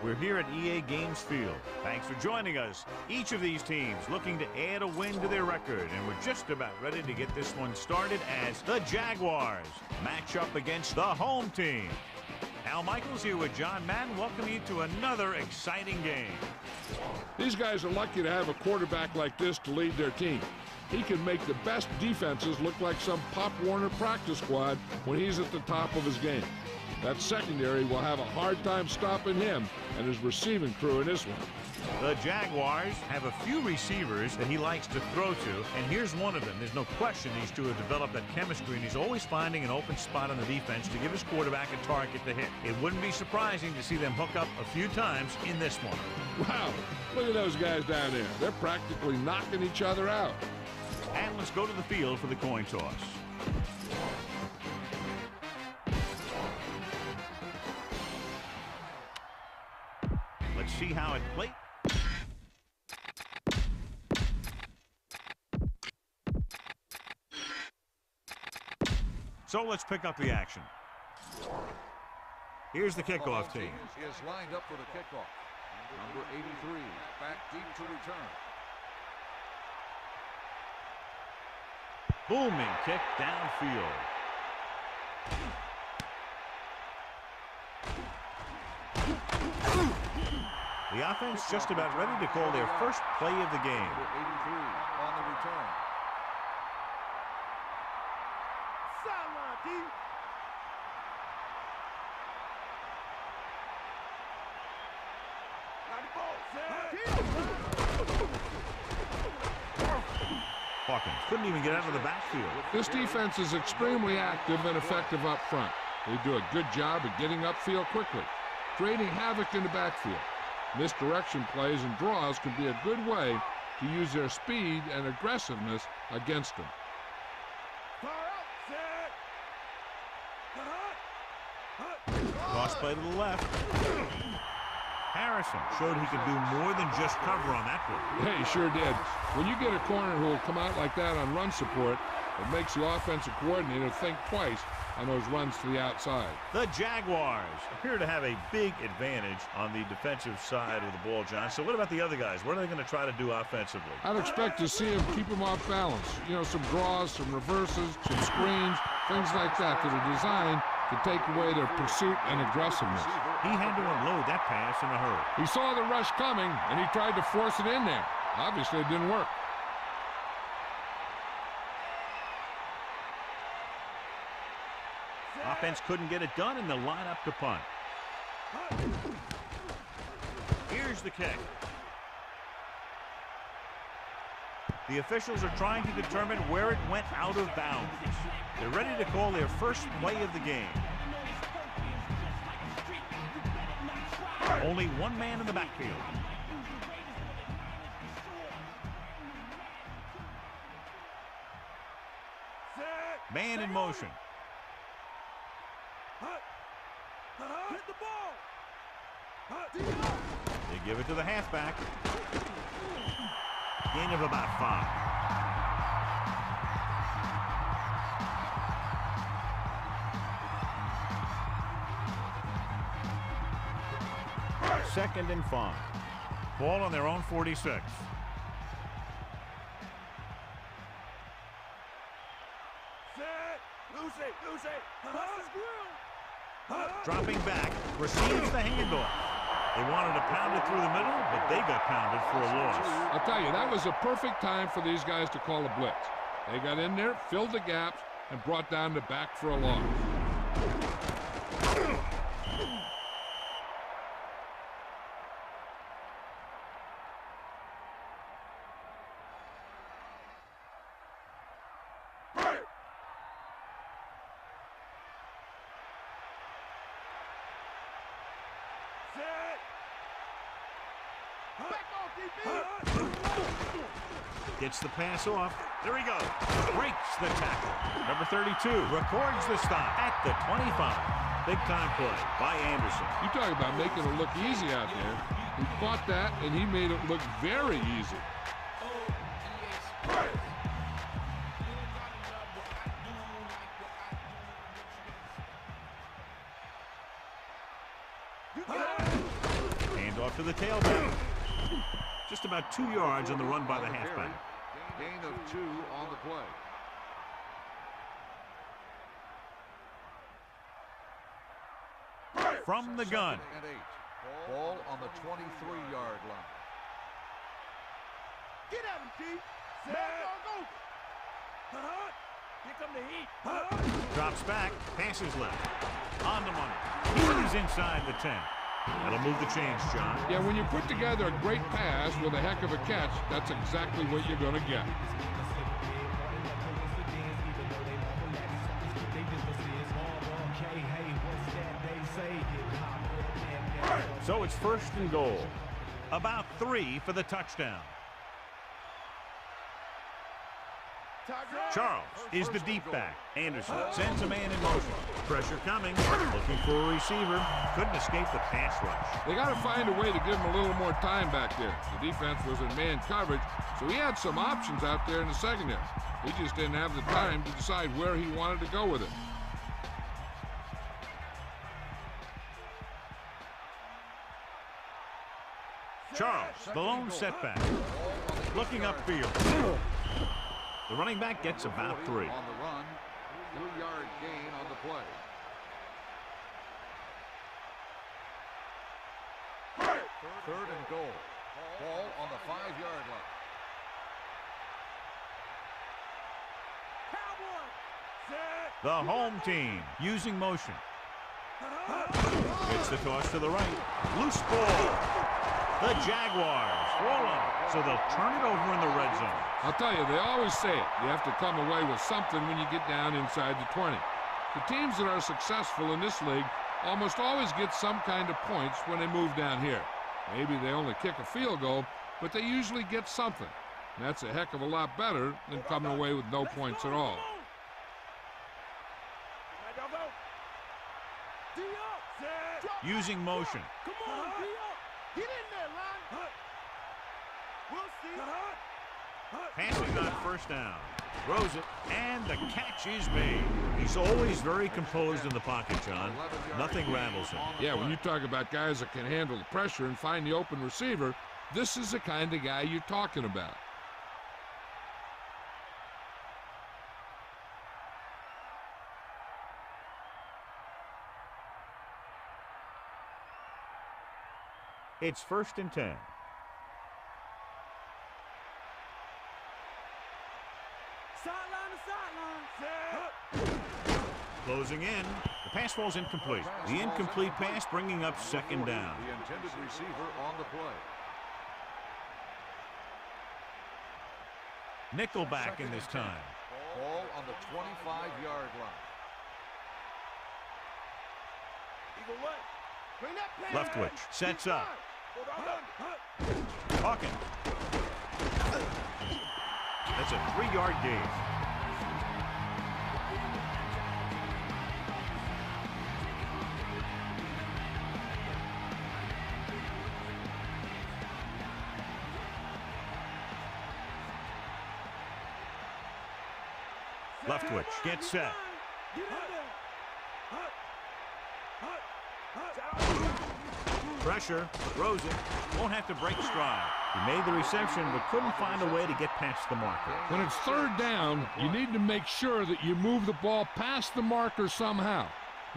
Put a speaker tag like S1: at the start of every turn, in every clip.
S1: We're here at EA Games Field. Thanks for joining us. Each of these teams looking to add a win to their record, and we're just about ready to get this one started as the Jaguars match up against the home team. Al Michaels here with John Madden, welcome you to another exciting game.
S2: These guys are lucky to have a quarterback like this to lead their team. He can make the best defenses look like some Pop Warner practice squad when he's at the top of his game. That secondary will have a hard time stopping him and his receiving crew in this one.
S1: The Jaguars have a few receivers that he likes to throw to, and here's one of them. There's no question these two have developed that chemistry, and he's always finding an open spot on the defense to give his quarterback a target to hit. It wouldn't be surprising to see them hook up a few times in this one.
S2: Wow, look at those guys down there. They're practically knocking each other out.
S1: And let's go to the field for the coin toss. Let's see how it plays. So let's pick up the action. Here's the kickoff team.
S3: Is lined up for the kickoff. Number 83, back deep to return.
S1: Booming kick downfield. The offense just about ready to call their first play of the game.
S3: Number 83 on the return.
S1: Hawkins couldn't even get out of the backfield.
S2: This defense is extremely active and effective up front. They do a good job of getting upfield quickly, creating havoc in the backfield. Misdirection plays and draws can be a good way to use their speed and aggressiveness against them.
S1: Cross play to the left. Harrison showed he could do more than just cover on that one.
S2: Yeah, he sure did. When you get a corner who will come out like that on run support, it makes the offensive coordinator think twice on those runs to the outside.
S1: The Jaguars appear to have a big advantage on the defensive side of the ball, John. So what about the other guys? What are they going to try to do offensively?
S2: I'd expect to see him keep them off balance. You know, some draws, some reverses, some screens, things like that are designed to take away their pursuit and aggressiveness.
S1: He had to unload that pass in a hurry.
S2: He saw the rush coming, and he tried to force it in there. Obviously, it didn't work.
S1: Offense couldn't get it done, and they'll line up to punt. Here's the kick. The officials are trying to determine where it went out of bounds. They're ready to call their first play of the game. Only one man in the backfield. Man in motion. They give it to the halfback. Gain of about 5. Second and 5. Ball on their own 46. Dropping back, receives the handoff. They wanted to pound it through the middle, but they got pounded for a loss.
S2: I'll tell you, that was a perfect time for these guys to call a blitz. They got in there, filled the gaps, and brought down the back for a loss.
S1: Gets the pass off. There he goes. Breaks the tackle. Number 32 records the stop at the 25. Big time play by Anderson.
S2: You talk about making it look easy out there. He caught that, and he made it look very easy.
S1: off to the tailback. Just about 2 yards on the run by the halfback.
S3: Gain of 2 on the play.
S1: From the gun.
S3: Second and 8. Ball on the 23-yard line.
S4: Get at him, Chief. Go. Here come the heat.
S1: Drops back, passes left. On the money. He's inside the 10. That'll move the chains, John.
S2: Yeah, when you put together a great pass with a heck of a catch, that's exactly what you're going to get.
S1: So it's 1st and goal. About 3 for the touchdown. Charles is the deep back. Anderson sends a man in motion. Pressure coming. Looking for a receiver. Couldn't escape the pass rush.
S2: They got to find a way to give him a little more time back there. The defense was in man coverage, so he had some options out there in the secondary. He just didn't have the time to decide where he wanted to go with it.
S1: Charles, the lone setback. Looking upfield. The running back gets about 3.
S3: On the run, 3-yard gain on the play. Third and goal. Ball on the 5-yard line.
S1: The home team using motion. Gets the toss to the right. Loose ball. The Jaguars rolling, so they'll turn it over in the red zone.
S2: I'll tell you, they always say it. You have to come away with something when you get down inside the 20. The teams that are successful in this league almost always get some kind of points when they move down here. Maybe they only kick a field goal, but they usually get something. And that's a heck of a lot better than coming away with no points at all.
S1: Using motion.
S4: Come on, get in there, Ron. We'll see.
S1: Passing on 1st down. Throws it, and the catch is made. He's always very composed in the pocket, John. Nothing rattles him.
S2: Yeah, when you talk about guys that can handle the pressure and find the open receiver, this is the kind of guy you're talking about.
S1: It's 1st and 10. Closing in. The pass falls incomplete. The incomplete pass bringing up 2nd down.
S3: The intended receiver on the play.
S1: Nickelback in this time.
S3: Ball on the 25-yard line.
S1: Leftwich sets up. Hawkins. That's a 3-yard gain. Leftwich gets set. Pressure, throws it, won't have to break stride. He made the reception but couldn't find a way to get past the marker.
S2: When it's 3rd down, you need to make sure that you move the ball past the marker somehow.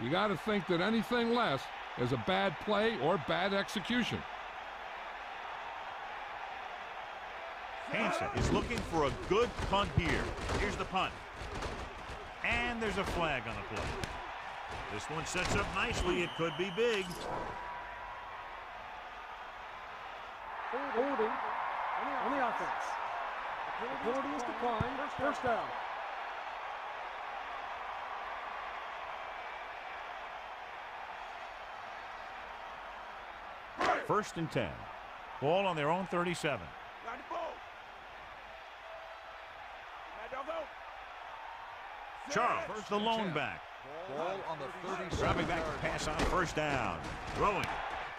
S2: You got to think that anything less is a bad play or bad execution.
S1: Hansen is looking for a good punt here. Here's the punt. And there's a flag on the play. This one sets up nicely. It could be big.
S5: Holding on the offense. The penalty is declined. 1st down.
S1: First and 10. Ball on their own 37. Charles, the lone back.
S3: Ball on the 37.
S1: Dropping back to pass on 1st down. Throwing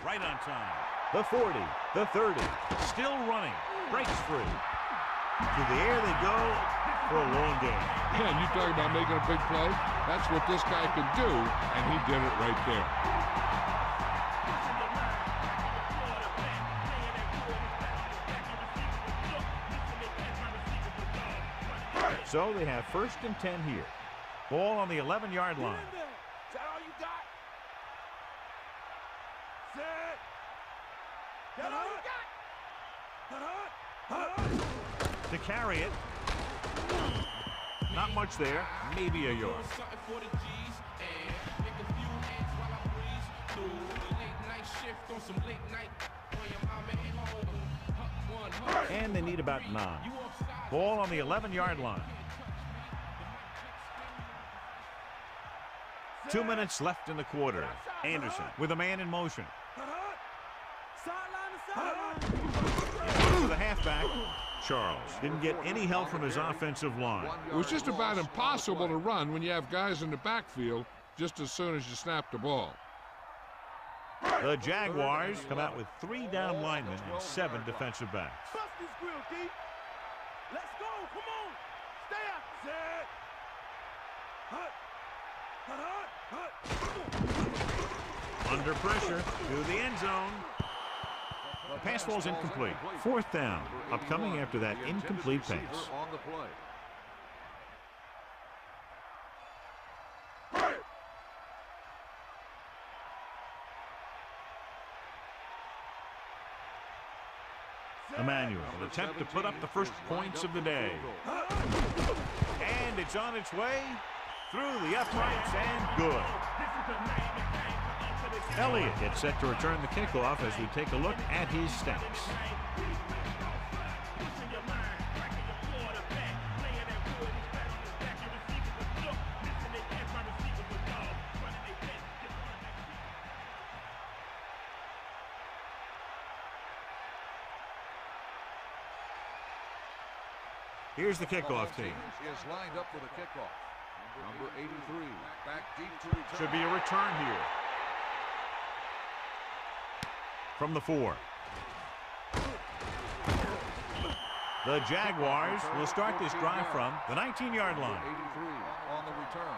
S1: right on time. The 40, the 30, still running, breaks free. To the air they go for a long game.
S2: Yeah, and you talk about making a big play. That's what this guy could do, and he did it right there.
S1: So they have 1st and 10 here. Ball on the 11-yard line.
S4: Is that all you got? Set. That all you got?
S1: To carry it. Not much there. Maybe a yard. And they need about 9. Ball on the 11-yard line. 2 minutes left in the quarter. Anderson with a man in motion.
S4: Sideline to sideline.
S1: To the halfback. Charles didn't get any help from his offensive line.
S2: It was just about impossible to run when you have guys in the backfield just as soon as you snap the ball.
S1: The Jaguars come out with 3 down linemen and 7 defensive backs.
S4: Bust this grill, D. Let's go. Come on. Stay out. Set. Hut.
S1: Under pressure to the end zone. The pass ball's incomplete. 4th down. Upcoming after that incomplete pass.
S3: On the play.
S1: Emmanuel will attempt to put up the first points of the day. And it's on its way through the uprights and good. Elliott gets set to return the kickoff as we take a look at his stats. Here's the kickoff team.
S3: Is lined up for the kickoff. Number 83, back deep to return.
S1: Should be a return here. From the 4. The Jaguars will start this drive from the 19-yard line.
S3: 83 on the return.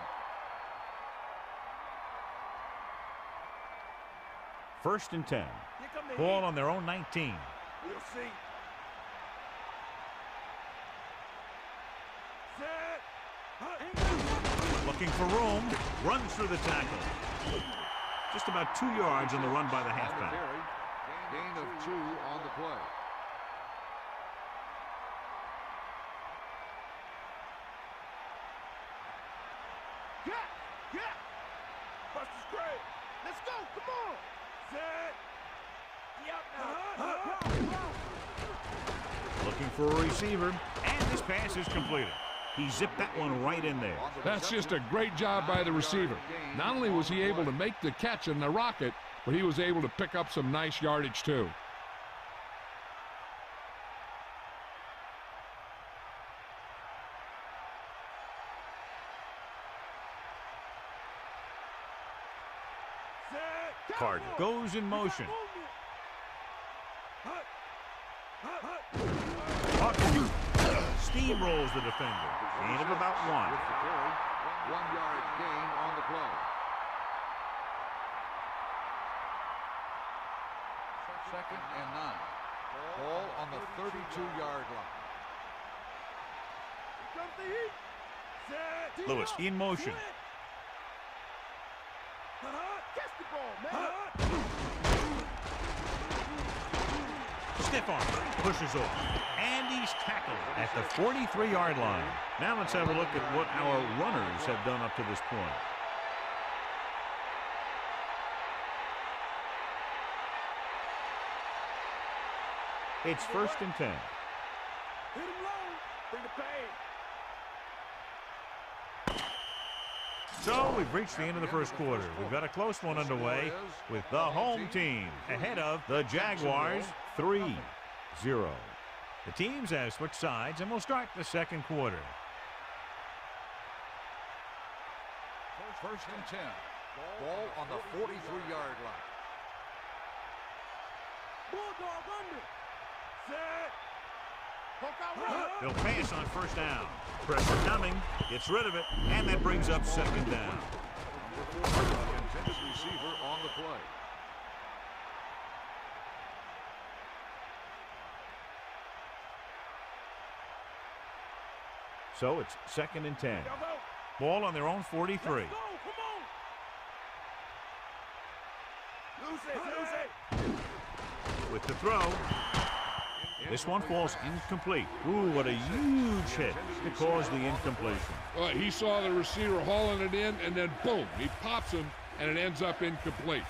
S1: 1st and 10.
S4: Here come the
S1: Ball
S4: heat.
S1: on their own 19.
S4: We'll see. Set.
S1: Looking for room. Runs through the tackle. Just about 2 yards on the run by the halfback.
S3: Gain of 2 on the play.
S4: Yeah. Bust this great. Let's go. Come on. Set.
S1: Looking for a receiver. And this pass is completed. He zipped that one right in there.
S2: That's just a great job by the receiver. Not only was he able to make the catch in the rocket, but he was able to pick up some nice yardage too.
S4: Set.
S1: Carter goes in motion. Steamrolls the defender. Gain of about 1.
S3: With the carry, 1-yard gain on the play. Second and 9. Ball on the 32-yard line.
S4: Here comes the heat. Set.
S1: Lewis in motion.
S4: Catch the ball, man.
S1: Stiff arm. Pushes off. And he's tackled at the 43-yard line. Now let's have a look at what our runners have done up to this point. It's 1st and 10.
S4: Hit him low. Bring the pain.
S1: So we've reached the end of the first quarter. We've got a close one underway with the home team ahead of the Jaguars 3-0. The teams have switched sides, and we'll start the second quarter.
S3: 1st and 10. Ball on the 43-yard line.
S4: Bulldog under. Set. Hawkeye run.
S1: They'll pass on 1st down. Pressure coming. Gets rid of it, and that brings up 2nd down.
S3: Number 4, intended receiver on the play.
S1: So it's 2nd and 10. Ball on their own 43.
S4: Let's go. Come on. Lose it.
S1: With the throw. This one falls incomplete. Ooh, what a huge hit to cause the incompletion.
S2: Well, he saw the receiver hauling it in, and then boom, he pops him, and it ends up incomplete.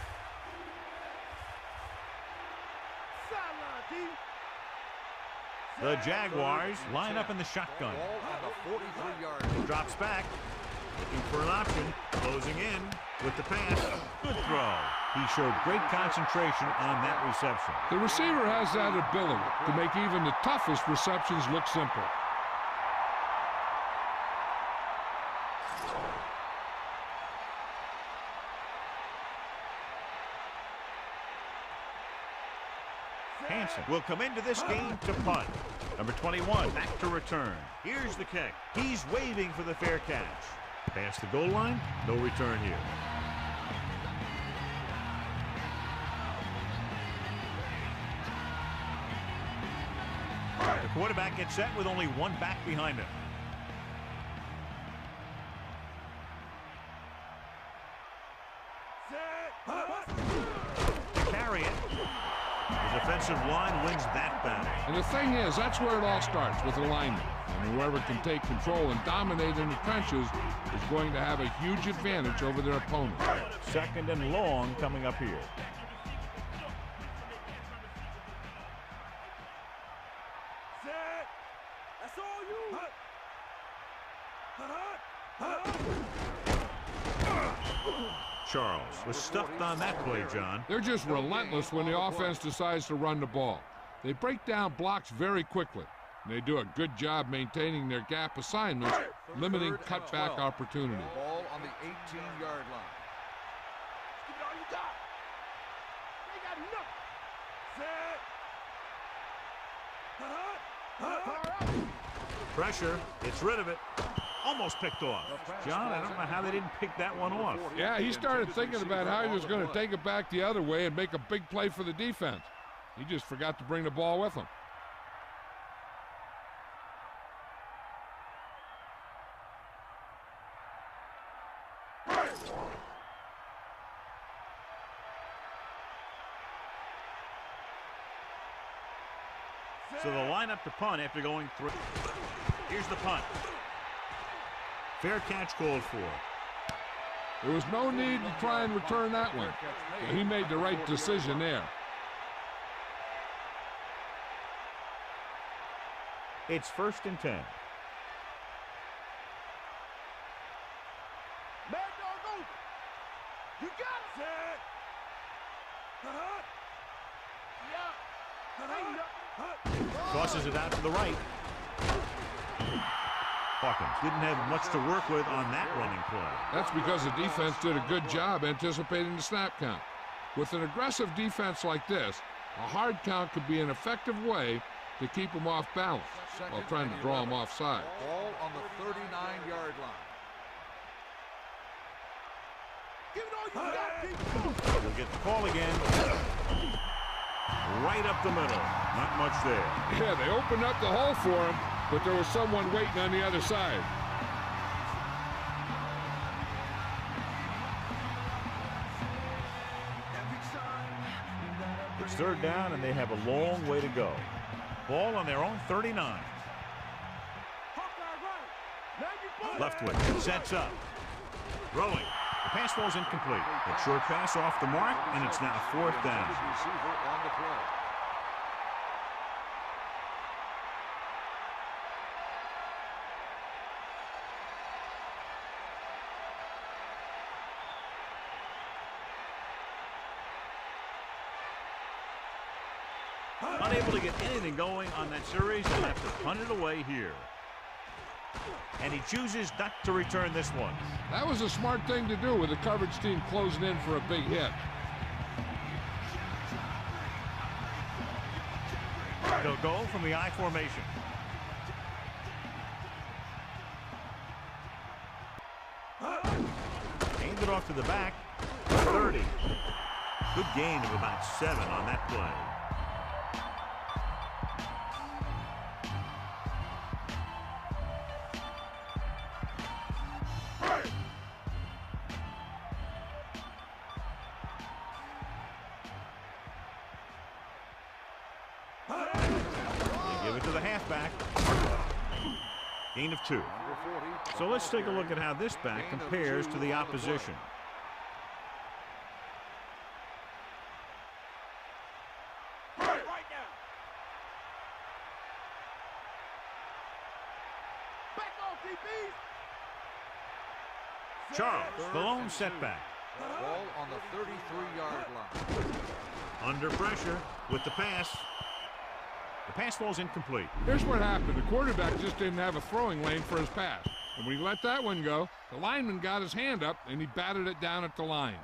S4: Sideline, D.
S1: The Jaguars line up in the shotgun.
S3: Ball on the 43-yard line.
S1: Drops back, looking for an option, closing in with the pass. Good throw. He showed great concentration on that reception.
S2: The receiver has that ability to make even the toughest receptions look simple.
S1: Hansen will come into this game to punt. Number 21 back to return. Here's the kick. He's waving for the fair catch. Past the goal line, no return here. The quarterback gets set with only one back behind him. To carry it. The defensive line wins that battle.
S2: And the thing is, that's where it all starts, with alignment. And whoever can take control and dominate in the trenches is going to have a huge advantage over their opponent.
S1: 2nd and long coming up here.
S4: That's all you.
S1: Charles was stuffed on that play, John.
S2: They're just relentless when the offense decides to run the ball. They break down blocks very quickly. And they do a good job maintaining their gap assignments, limiting cutback opportunity.
S3: Ball on the 18-yard line.
S4: Give it all you got. They got nothing.
S1: Pressure, gets rid of it. Almost picked off. John, I don't know how they didn't pick that one off.
S2: Yeah, he started thinking about how he was going to take it back the other way and make a big play for the defense. He just forgot to bring the ball with him.
S1: So the lineup to punt after going through. Here's the punt. Fair catch called for.
S2: There was no need to try and return that one. He made the right decision there.
S1: It's 1st and 10.
S4: Mad dog over. You got it.
S1: Tosses it out to the right. Hawkins didn't have much to work with on that running play.
S2: That's because the defense did a good job anticipating the snap count. With an aggressive defense like this, a hard count could be an effective way to keep them off balance while trying to draw them offside.
S3: Ball on the 39-yard line.
S4: Give it all you got.
S1: We'll get the call again. Right up the middle. Not much there.
S2: Yeah, they opened up the hole for him, but there was someone waiting on the other side.
S1: It's 3rd down, and they have a long way to go. Ball on their own 39. Leftwich sets up. Throwing. The pass falls incomplete. A short pass off the mark, and it's now 4th down.
S3: Receiver on the play.
S1: Unable to get anything going on that series, they'll have to punt it away here. And he chooses not to return this one.
S2: That was a smart thing to do with the coverage team closing in for a big hit.
S1: They'll go from the I formation. Aimed it off to the back. 30. Good gain of about 7 on that play. They give it to the halfback. Gain of 2. So let's take a look at how this back compares to the opposition. Charles, the lone setback.
S3: Ball on the 33-yard line.
S1: Under pressure with the pass. The pass falls incomplete.
S2: Here's what happened. The quarterback just didn't have a throwing lane for his pass. And when he let that one go, the lineman got his hand up and he batted it down at the line.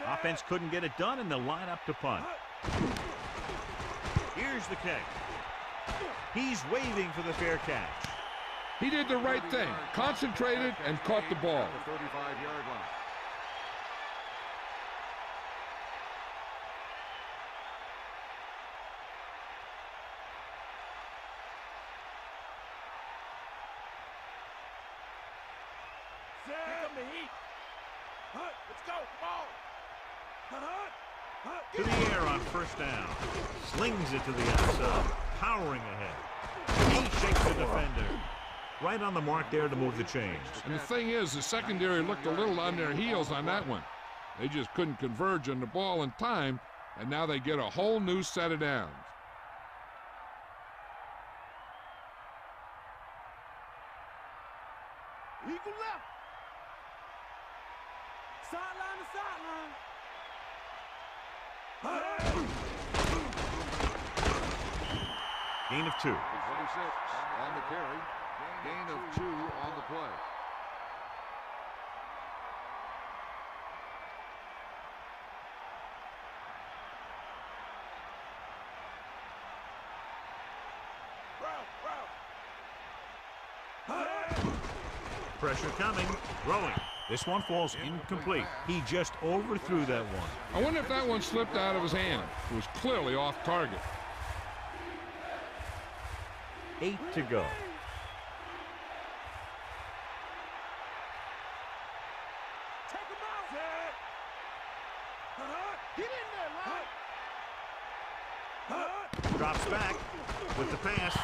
S1: Offense couldn't get it done, and they'll line up to punt. Here's the kick. He's waving for the fair catch.
S2: He did the right thing, concentrated and caught the ball.
S3: The 35-yard line.
S4: Here come the heat. Let's go. Come on.
S1: To the air on first down. Slings it to the outside. Powering ahead. He shakes the defender. Right on the mark there to move the chains.
S2: And the thing is, the secondary looked a little on their heels on that one. They just couldn't converge on the ball in time, and now they get a whole new set of downs.
S4: Eagle left. Sideline to sideline.
S1: Gain of 2.
S3: 26 on the carry. Gain of 2 on the play.
S1: Pressure coming. Throwing. This one falls incomplete. He just overthrew that one.
S2: I wonder if that one slipped out of his hand. It was clearly off target.
S1: 8 to go.
S4: Take him out. Get in there, Line.
S1: Drops back with the pass.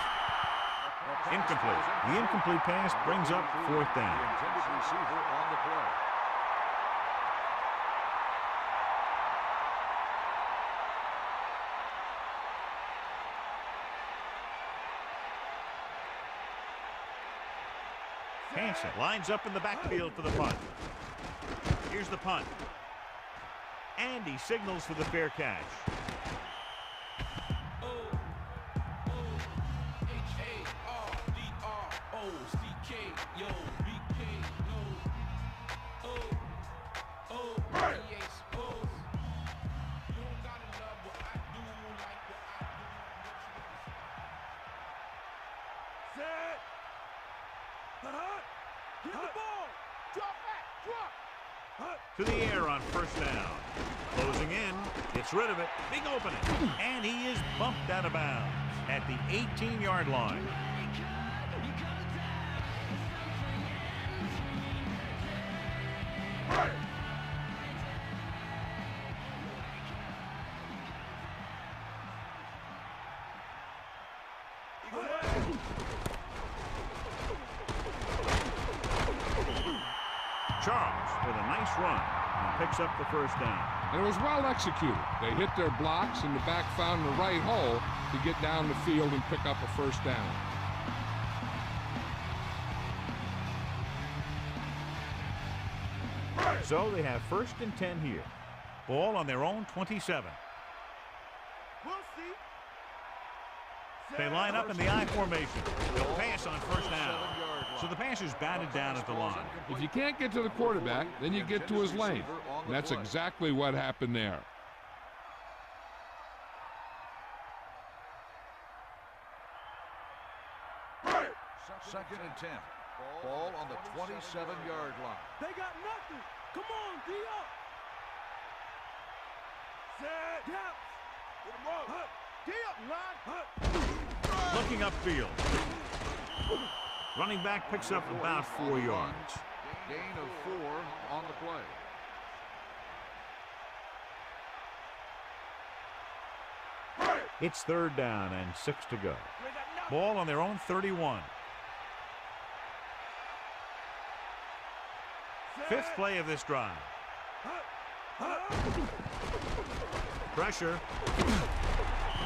S1: Incomplete. The incomplete pass brings up 4th down.
S3: Intended receiver on the play.
S1: Hansen lines up in the backfield for the punt. Here's the punt. And he signals for the fair catch.
S4: Get the ball. Drop back. Drop.
S1: To the air on first down. Closing in. Gets rid of it. Big opening. And he is bumped out of bounds at the 18-yard line. Charles with a nice run and picks up the first down.
S2: And it was well executed. They hit their blocks and the back found the right hole to get down the field and pick up a first down.
S1: So they have 1st and 10 here. Ball on their own 27.
S4: We'll see.
S1: They line up in the I formation. They'll pass on first down. So the pass is batted down at the line.
S2: If you can't get to the quarterback, then you get to his lane. And that's exactly what happened there.
S3: Second and 10. Ball on the 27-yard line.
S4: They got nothing. Come on, D up. Set. Gaps. Get him up. D up, line.
S1: Looking upfield. Running back picks up about 4 yards.
S3: Gain of 4 on the play.
S1: It's 3rd down and 6 to go. Ball on their own 31. 5th play of this drive. Pressure.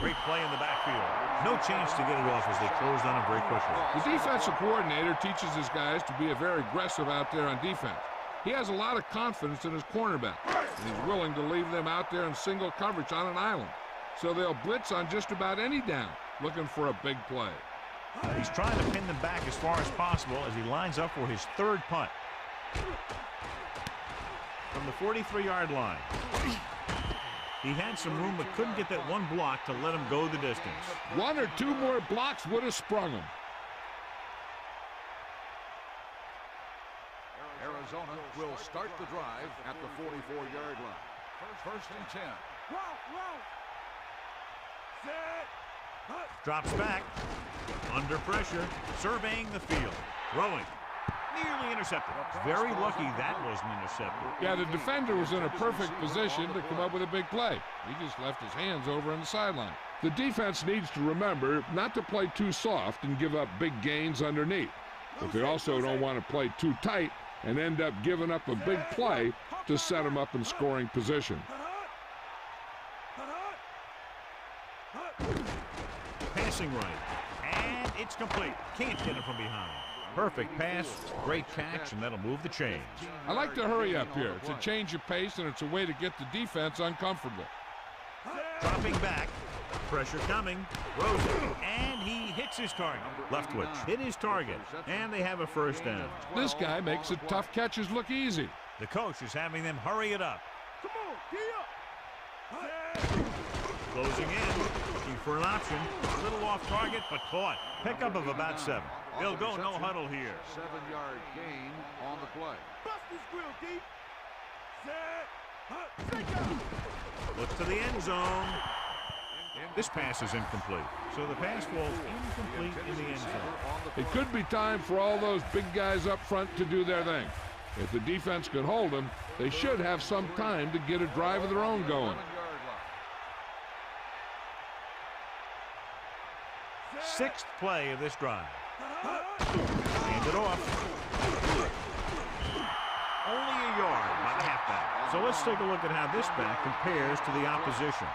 S1: Great play in the backfield. No chance to get it off as they closed on him very quickly.
S2: The defensive coordinator teaches his guys to be very aggressive out there on defense. He has a lot of confidence in his cornerback, and he's willing to leave them out there in single coverage on an island. So they'll blitz on just about any down, looking for a big play.
S1: He's trying to pin them back as far as possible as he lines up for his 3rd punt. From the 43-yard line. He had some room but couldn't get that one block to let him go the distance.
S2: 1 or 2 more blocks would have sprung him.
S3: Arizona will start the drive at the 44-yard line. First and 10.
S1: Drops back. Under pressure. Surveying the field. Throwing. Nearly intercepted. Very lucky that wasn't intercepted.
S2: Yeah, the defender was in a perfect position to come up with a big play. He just left his hands over on the sideline. The defense needs to remember not to play too soft and give up big gains underneath. But they also don't want to play too tight and end up giving up a big play to set them up in scoring position.
S1: Passing right. And it's complete. Can't get it from behind. Perfect pass, great catch, and that'll move the chains.
S2: I like to hurry up here. It's a change of pace, and it's a way to get the defense uncomfortable.
S1: Dropping back, pressure coming, throws it, and he hits his target. Left twitch, hit his target, and they have a 1st down.
S2: This guy makes the tough catches look easy.
S1: The coach is having them hurry it up.
S4: Come on, gee up.
S1: Closing in, looking for an option. A little off target, but caught. Pickup of about 7. They'll go no huddle here.
S3: 7-yard gain on the play.
S4: Bust this grill, D.
S1: Looks to the end zone. This pass is incomplete. So the pass falls incomplete in the end zone.
S2: It could be time for all those big guys up front to do their thing. If the defense can hold them, they should have some time to get a drive of their own going.
S1: 6th play of this drive. Hand it off. Only a yard by the halfback. So let's take a look at how this back compares to the opposition.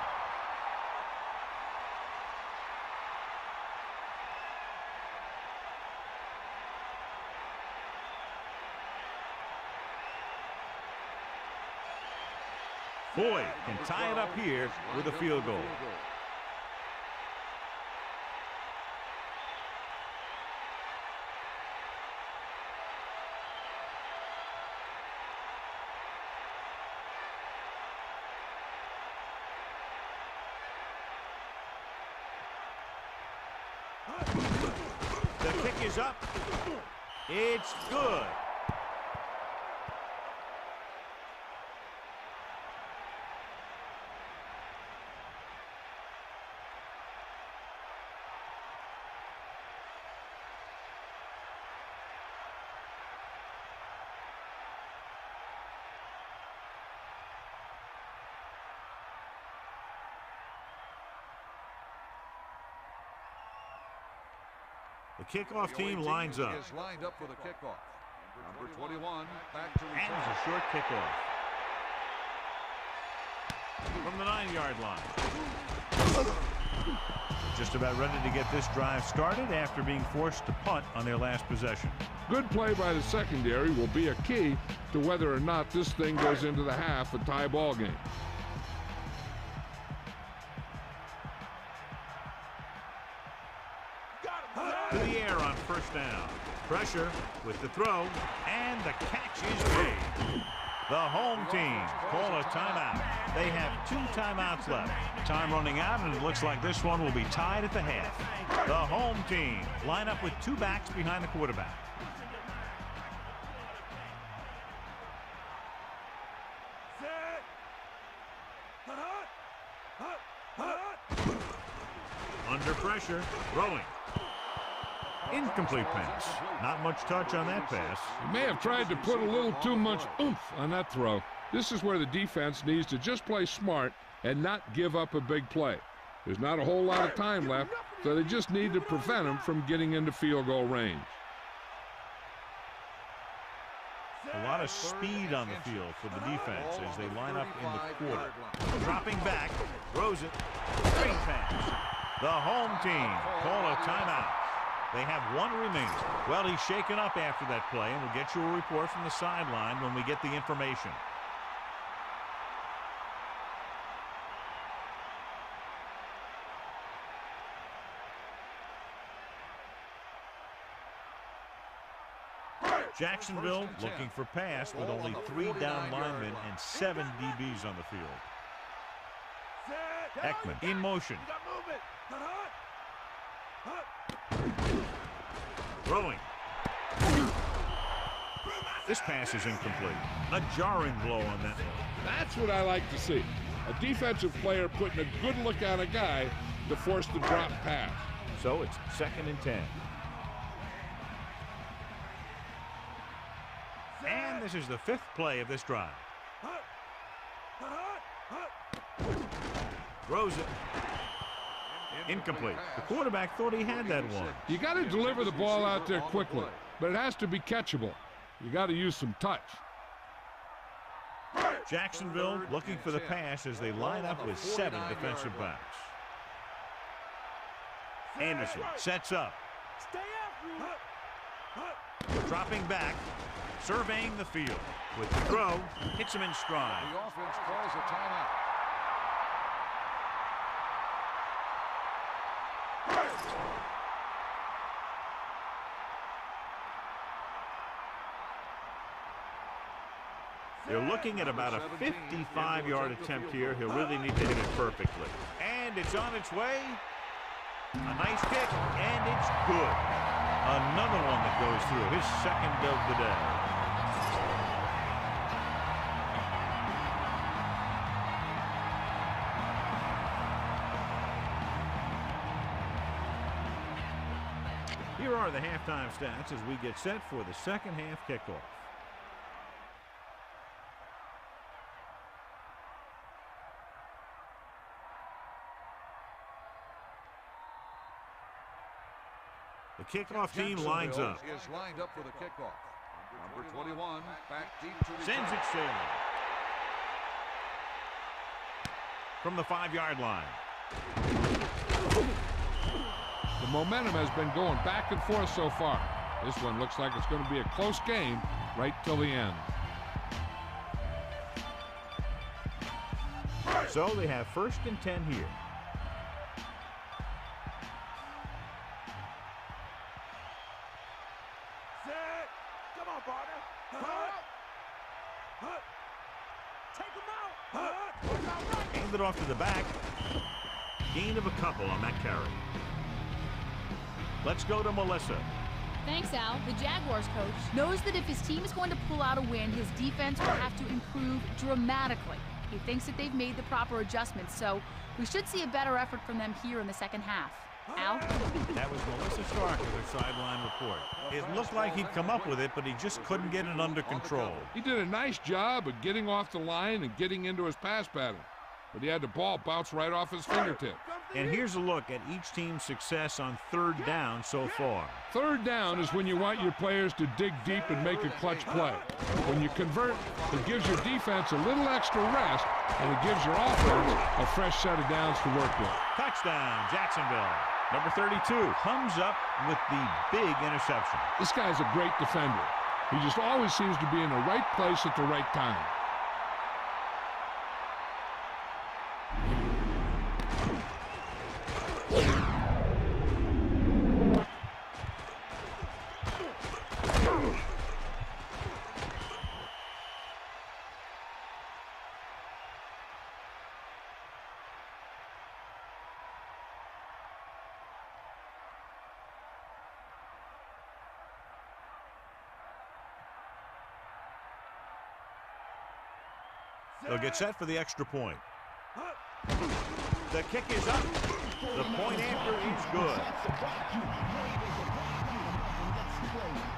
S1: Boyd can tie it up here with a field goal. The kick is up. It's good. The kickoff team lines up.
S3: Is lined up for the kickoff. Number 21, back to
S1: And it's a short kickoff. From the 9-yard line. Just about ready to get this drive started after being forced to punt on their last possession.
S2: Good play by the secondary will be a key to whether or not this thing goes into the half a tie ball game.
S1: To the air on 1st down. Pressure with the throw, and the catch is made. The home team call a timeout. They have 2 timeouts left. Time running out, and it looks like this one will be tied at the half. The home team line up with 2 backs behind the quarterback. Under pressure, throwing. Incomplete pass. Not much touch on that pass.
S2: He may have tried to put a little too much oomph on that throw. This is where the defense needs to just play smart and not give up a big play. There's not a whole lot of time left, so they just need to prevent him from getting into field goal range.
S1: A lot of speed on the field for the defense as they line up in the quarter. Dropping back, throws it, straight pass. The home team call a timeout. They have one remaining. Well, he's shaken up after that play, and we'll get you a report from the sideline when we get the information. Jacksonville looking for pass with only 3 down linemen and 7 DBs on the field. Ekman in motion. Throwing. This pass is incomplete. A jarring blow on that one.
S2: That's what I like to see. A defensive player putting a good look at a guy to force the drop pass.
S1: So it's 2nd and 10. And this is the 5th play of this drive. Throws it. Incomplete. The quarterback thought he had that one.
S2: You got to deliver the ball out there quickly, but it has to be catchable. You got to use some touch.
S1: Jacksonville looking for the pass as they line up with 7 defensive backs. Anderson sets up. Dropping back, surveying the field. With the throw, hits him in stride.
S3: The offense calls a timeout.
S1: They're looking at about a 55-yard attempt here. He'll really need to hit it perfectly. And it's on its way. A nice kick, and it's good. Another one that goes through, his 2nd of the day. Here are the halftime stats as we get set for the 2nd half kickoff. The kickoff team lines up.
S3: Is lined up for the kickoff. Number 21, back deep to
S1: Sends it sailing. From the 5-yard line.
S2: The momentum has been going back and forth so far. This one looks like it's going to be a close game right till the end.
S1: So they have 1st and 10 here. Hand it off to the back. Gain of a couple on that carry. Let's go to Melissa.
S6: Thanks, Al. The Jaguars coach knows that if his team is going to pull out a win, his defense will have to improve dramatically. He thinks that they've made the proper adjustments, so we should see a better effort from them here in the 2nd half. Al?
S1: That was Melissa Stark with her sideline report. It looked like he'd come up with it, but he just couldn't get it under control.
S2: He did a nice job of getting off the line and getting into his pass pattern, but he had the ball bounce right off his fingertip.
S1: And here's a look at each team's success on 3rd down so far.
S2: 3rd down is when you want your players to dig deep and make a clutch play. When you convert, it gives your defense a little extra rest, and it gives your offense a fresh set of downs to work with.
S1: Touchdown, Jacksonville. Number 32 comes up with the big interception.
S2: This guy's a great defender. He just always seems to be in the right place at the right time.
S1: They'll get set for the extra point. The kick is up. The point after is good.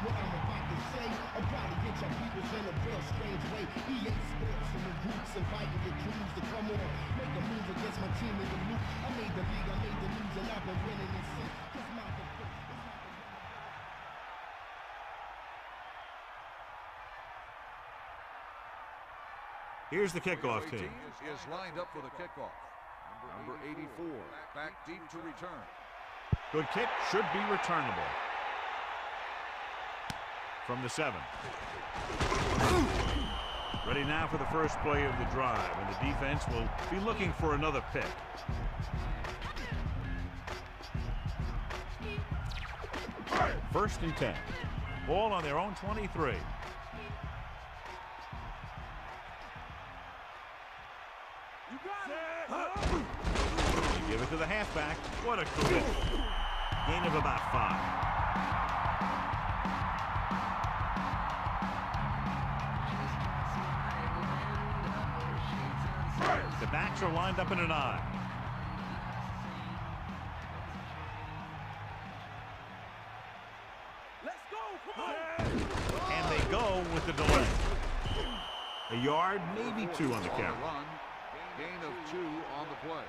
S7: what I'm about to say. I'll probably get your peoples in a real strange way. EA Sports and the roots inviting your crews to come on. Make a move against my team in the loop. I made the league, I made the news, and I've been winning it since. Cause my
S1: Here's the kickoff
S3: The
S1: team.
S3: is lined up for the kickoff. Number 84, back deep to return.
S1: Good kick, should be returnable. From the 7. Ready now for the first play of the drive, and the defense will be looking for another pick. First and 10. Ball on their own 23. Give it to the halfback. What a career. Gain of about 5. The backs are lined up in an I.
S4: Let's go. Come on.
S1: And they go with the delay. A yard, maybe 2 on the carry.
S3: Run. Gain of 2 on the play.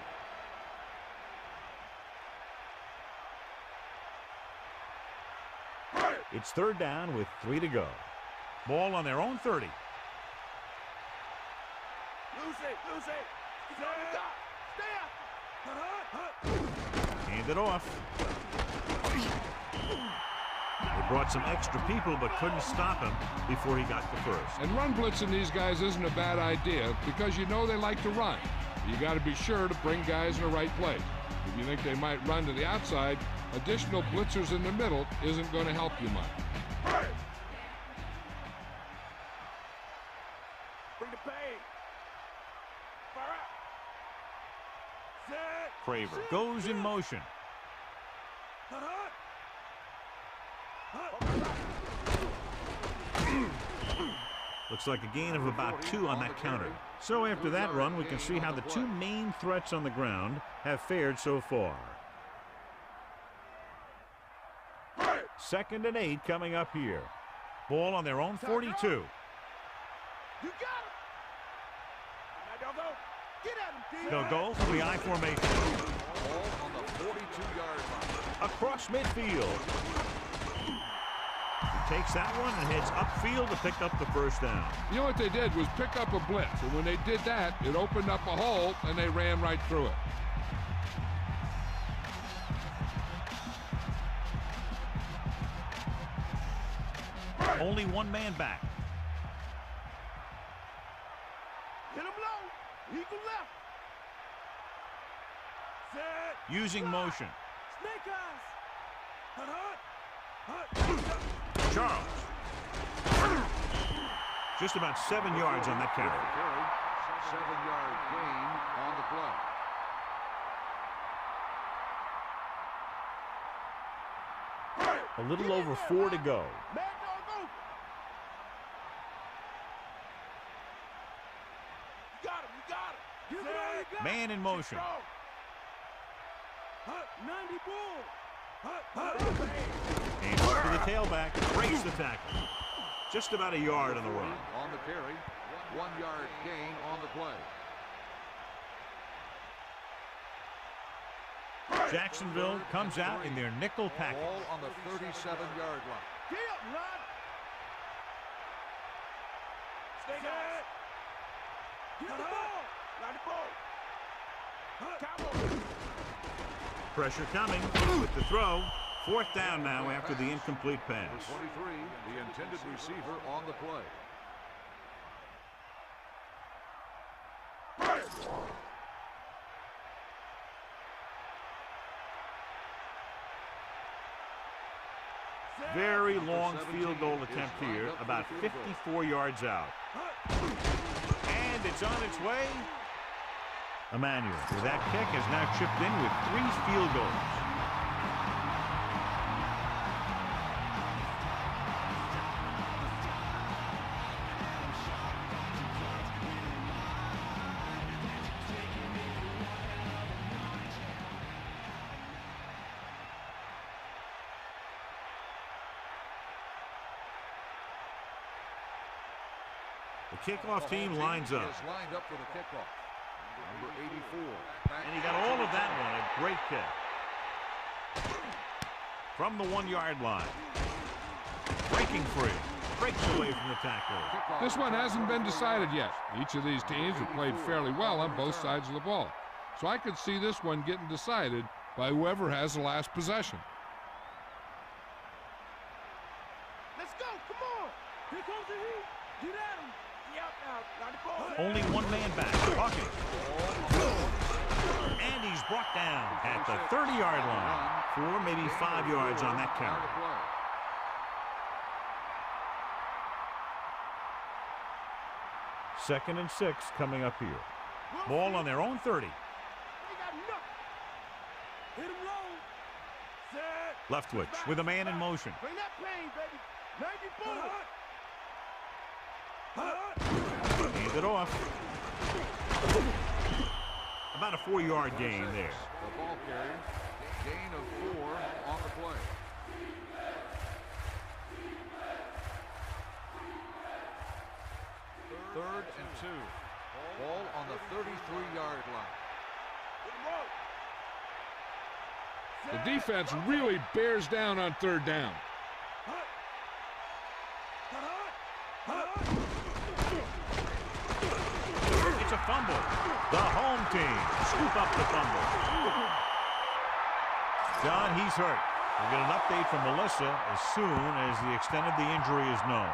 S1: It's third down with 3 to go. Ball on their own 30.
S4: Lose it. Stay up.
S1: Hand it off. They brought some extra people but couldn't stop him before he got the first.
S2: And run blitzing these guys isn't a bad idea because you know they like to run. You got to be sure to bring guys in the right place. If you think they might run to the outside, additional blitzers in the middle isn't going to help you much.
S4: Bring the pain. Fire out. Set.
S1: Craver goes in motion. Looks like a gain of about 2 on that counter. So after that run, we can see how the 2 main threats on the ground have fared so far. Second and 8 coming up here. Ball on their own 42.
S4: You got him. Now don't go. Get at him, D.
S1: They'll go from the I formation.
S3: Ball on the 42-yard line.
S1: Across midfield. He takes that one and heads upfield to pick up the first down.
S2: You know what they did was pick up a blitz, and when they did that, it opened up a hole, and they ran right through it.
S1: Only 1 man back.
S4: Hit him low. Eagle left. Set.
S1: Using motion.
S4: Snake eyes. Hut.
S1: Charles. Just about 7 yards on that carry.
S3: 7-yard gain on the play.
S1: A little over 4 to go.
S4: Man, dog, go. You got him. Give it all you got.
S1: Man in motion.
S4: Go. 90 bull.
S1: Hands off to the tailback. Breaks the tackle. Just about a yard on the run.
S3: On the carry. 1-yard gain on the play.
S1: Jacksonville comes out in their nickel package.
S3: Ball on the 37-yard line.
S4: Get up, run. Stay good. Get the ball. Got the ball. Cowboy.
S1: Pressure coming with the throw. 4th down now after the incomplete pass.
S3: 23, the intended receiver on the play.
S1: Very long field goal attempt here, about 54 yards out. And it's on its way. Emmanuel, with that kick, has now chipped in with 3 field goals. The kickoff team lines up.
S3: Is lined up for the kickoff. Number 84.
S1: And he got all of that one. A great kick. From the 1-yard line. Breaking free. Breaks away from the tackler.
S2: This one hasn't been decided yet. Each of these teams have played fairly well on both sides of the ball. So I could see this one getting decided by whoever has the last possession.
S4: Let's go. Come on. Here comes the heat. Get at him. Yep, now the ball.
S1: Only one man back. Hawkins. And he's brought down at the 30-yard line. 4, maybe 5 yards on that carry. Second and 6 coming up here. Ball on their own 30.
S4: They got nothing. Hit him low. Set.
S1: Leftwich with a man in motion.
S4: Bring that pain, baby. 94.
S1: Hand it off. About a 4-yard gain there.
S3: The ball carrier. Gain of 4 on the play. Third and 2. Ball on the 33-yard line.
S2: The defense really bears down on third down.
S1: It's a fumble. The home team scoop up the fumble. John, he's hurt. We'll get an update from Melissa as soon as the extent of the injury is known.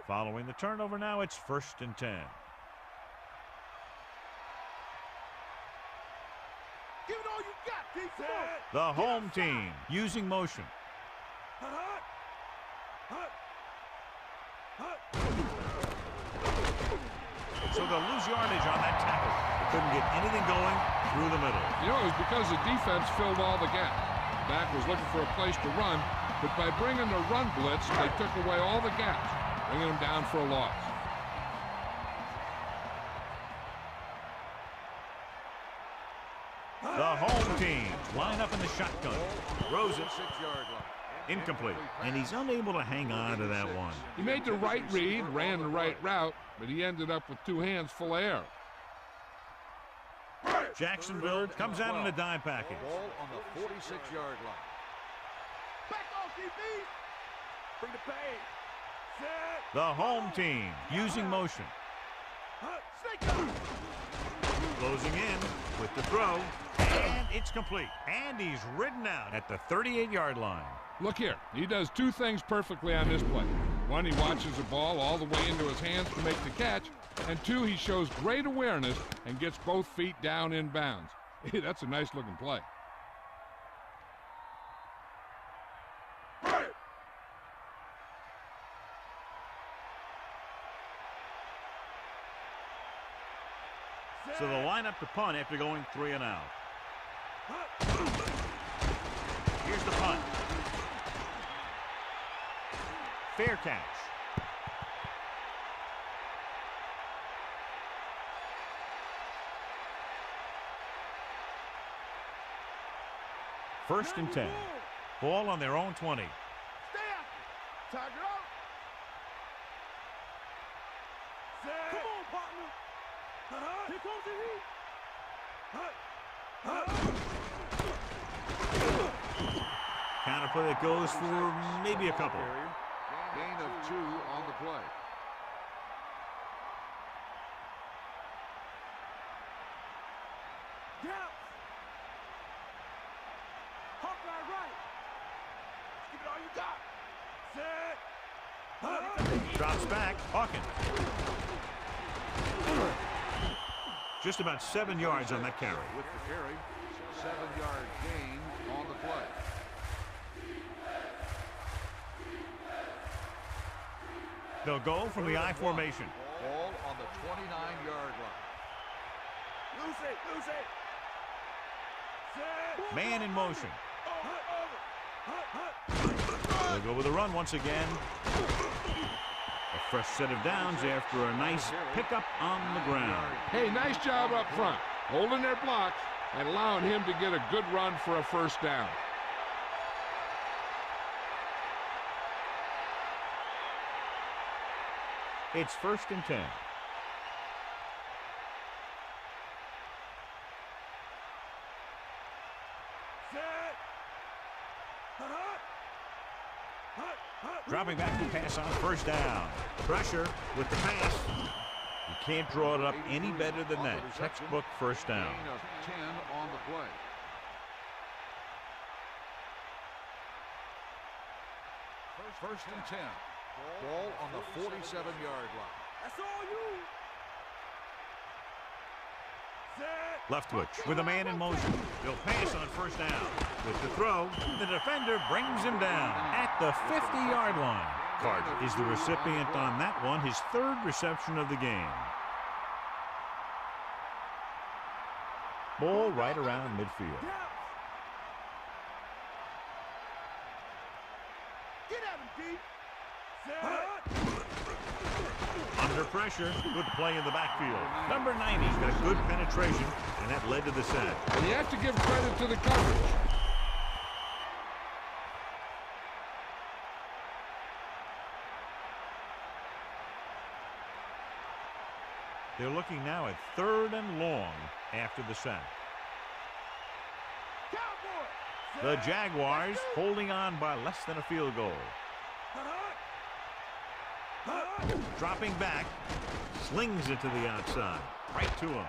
S1: Following the turnover now, it's 1st and 10.
S4: Give it all you got, D.
S1: The home team using motion. So they'll lose yardage on that tackle. They couldn't get anything going through the middle.
S2: You know, it was because the defense filled all the gaps. Back was looking for a place to run, but by bringing the run blitz, they took away all the gaps, bringing them down for a loss.
S1: The home team line up in the shotgun. Throws it.
S3: 6-yard line.
S1: Incomplete. And he's unable to hang on to that one.
S2: He made the right read, ran the right route, but he ended up with 2 hands full of air.
S1: Jacksonville comes out in a dime package.
S3: Ball on the 46-yard line.
S4: Back off, DB. Bring the pain. Set.
S1: The home team using motion.
S4: Snake up.
S1: Closing in with the throw. And it's complete. And he's ridden out at the 38-yard line.
S2: Look here, he does 2 things perfectly on this play. 1, he watches the ball all the way into his hands to make the catch, and 2, he shows great awareness and gets both feet down in bounds. That's a nice looking play.
S1: So they'll line up to punt after going 3 and out. Here's the punt. Fair catch. First and 10. Ball on their own 20.
S4: Stay after. Tiger out. Set. Come on, partner. Here comes the heat.
S1: Counter play that goes for maybe a couple.
S3: Gain of 2 on the play.
S4: Yeah. Hawkeye right. Give it all you got. Set.
S1: Drops back. Hawkins. Just about 7 yards on that carry.
S3: With the carry, 7-yard gain on the play.
S1: They'll go from the I formation.
S3: Ball on the 29-yard line.
S4: Lose it. Set.
S1: Man in motion. They'll go with a run once again. A fresh set of downs after a nice pickup on the ground.
S2: Hey, nice job up front, holding their blocks and allowing him to get a good run for a first down.
S1: It's 1st and 10. Dropping back to pass on 1st down. Pressure with the pass. You can't draw it up any better than that. Textbook 1st down.
S3: Gain of 10 on the play. First and 10. Ball on the 47-yard line.
S4: That's all you.
S1: Leftwich with a man in motion. He'll pass on 1st down. With the throw, the defender brings him down at the 50-yard line. Cart is the recipient on that one, his 3rd reception of the game. Ball right around midfield.
S4: Get at him, D.
S1: Under pressure, good play in the backfield. Number 90's got good penetration, and that led to the sack.
S2: And you have to give credit to the coverage.
S1: They're looking now at 3rd and long after the sack. The Jaguars holding on by less than a field goal. Dropping back, slings it to the outside, right to him.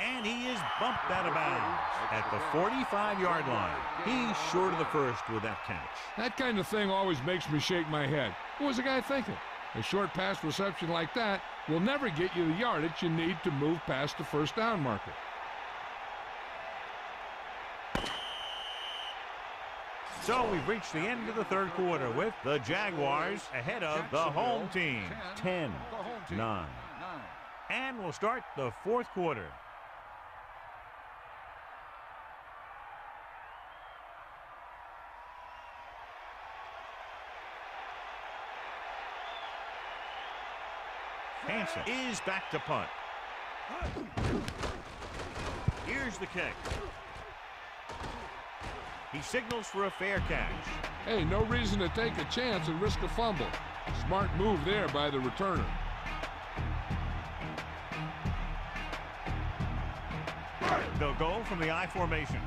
S1: And he is bumped out of bounds at the 45-yard line. He's short of the first with that catch.
S2: That kind of thing always makes me shake my head. What was the guy thinking? A short pass reception like that will never get you the yardage you need to move past the 1st down marker.
S1: So we've reached the end of the 3rd quarter with the Jaguars ahead of the home team, 10-9. And we'll start the 4th quarter. Hansen is back to punt. Here's the kick. He signals for a fair catch.
S2: Hey, no reason to take a chance and risk a fumble. Smart move there by the returner.
S1: They'll go from the I formation.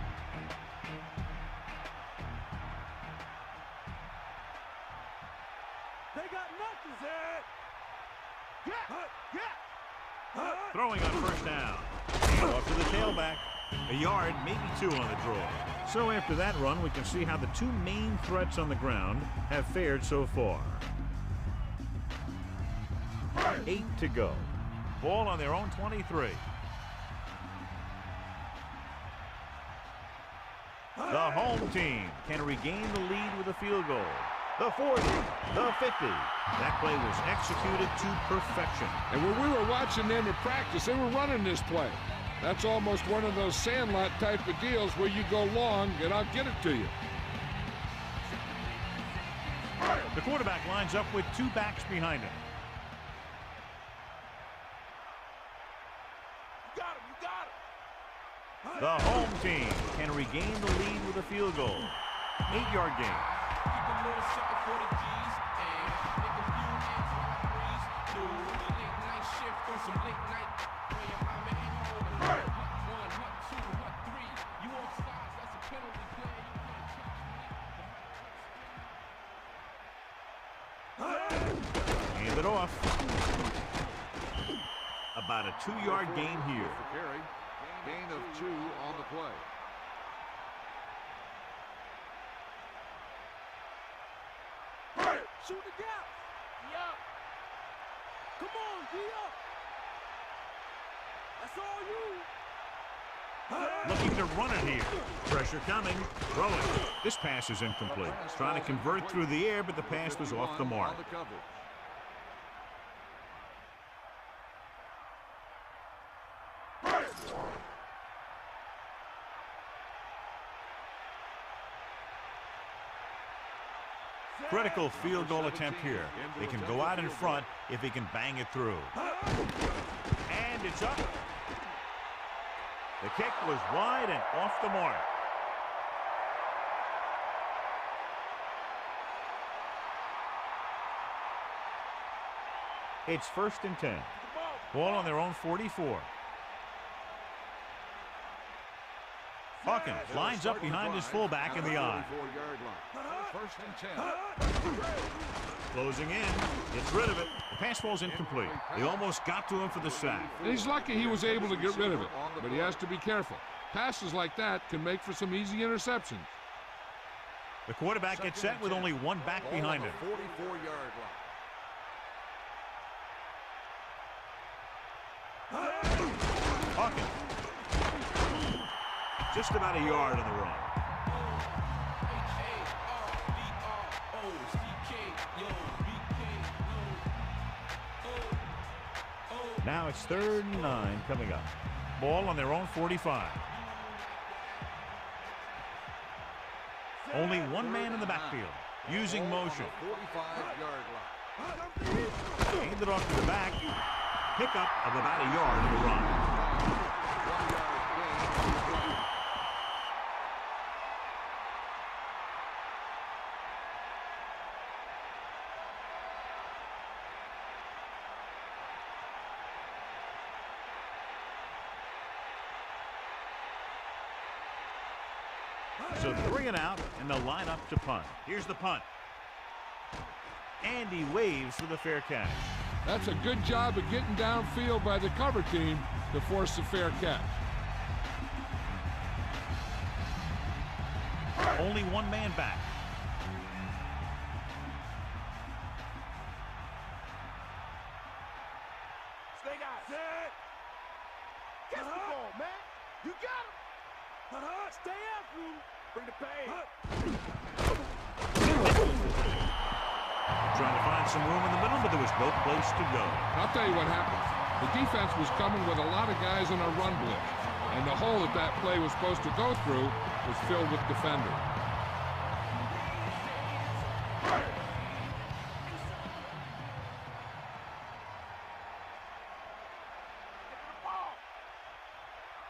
S4: They got nothing, Zed.
S1: Throwing on 1st down. And off to the tailback. A yard, maybe 2 on the draw. So after that run, we can see how the 2 main threats on the ground have fared so far. 8 to go. Ball on their own 23. The home team can regain the lead with a field goal. The 40, the 50. That play was executed to perfection.
S2: And when we were watching them at practice, they were running this play. That's almost one of those sandlot type of deals where you go long and I'll get it to you.
S1: The quarterback lines up with 2 backs behind him.
S4: You got him, you got him.
S1: The home team can regain the lead with a field goal. 8-yard gain. Hand it off. About a 2-yard gain here.
S3: Gain of 2 on the play.
S4: Shoot the gap. Yup. Come on, D up. That's all you.
S1: Looking to run it here. Pressure coming. Throwing. This pass is incomplete. Trying to convert through the air, but the pass was off the mark. Critical field goal attempt here. They can go out in front if he can bang it through. And it's up. The kick was wide and off the mark. It's 1st and 10. Ball on their own 44. Hawkins lines up behind his fullback in the eye.
S3: 1st and 10.
S1: Closing in, gets rid of it. The pass ball's incomplete. They almost got to him for the sack.
S2: And he's lucky he was able to get rid of it, but he has to be careful. Passes like that can make for some easy interceptions.
S1: The quarterback gets set with only one back behind him.
S3: 44-yard line.
S1: Hawkins. Just about a yard on the run. Now it's 3rd and 9 coming up. Ball on their own 45. Only one man in the backfield. Using motion.
S3: 45-yard line.
S1: Hand it off to the back. Pickup of about a yard on the run. So 3 and out, and they'll line up to punt. Here's the punt. And he waves for the fair catch.
S2: That's a good job of getting downfield by the cover team to force a fair catch.
S1: Only one man back.
S4: Stay guys. Set. Catch the ball, man. You got him. Stay after him. Bring the pain.
S1: Trying to find some room in the middle, but there was no place to go.
S2: I'll tell you what happened. The defense was coming with a lot of guys in a run blitz, and the hole that play was supposed to go through was filled with defenders.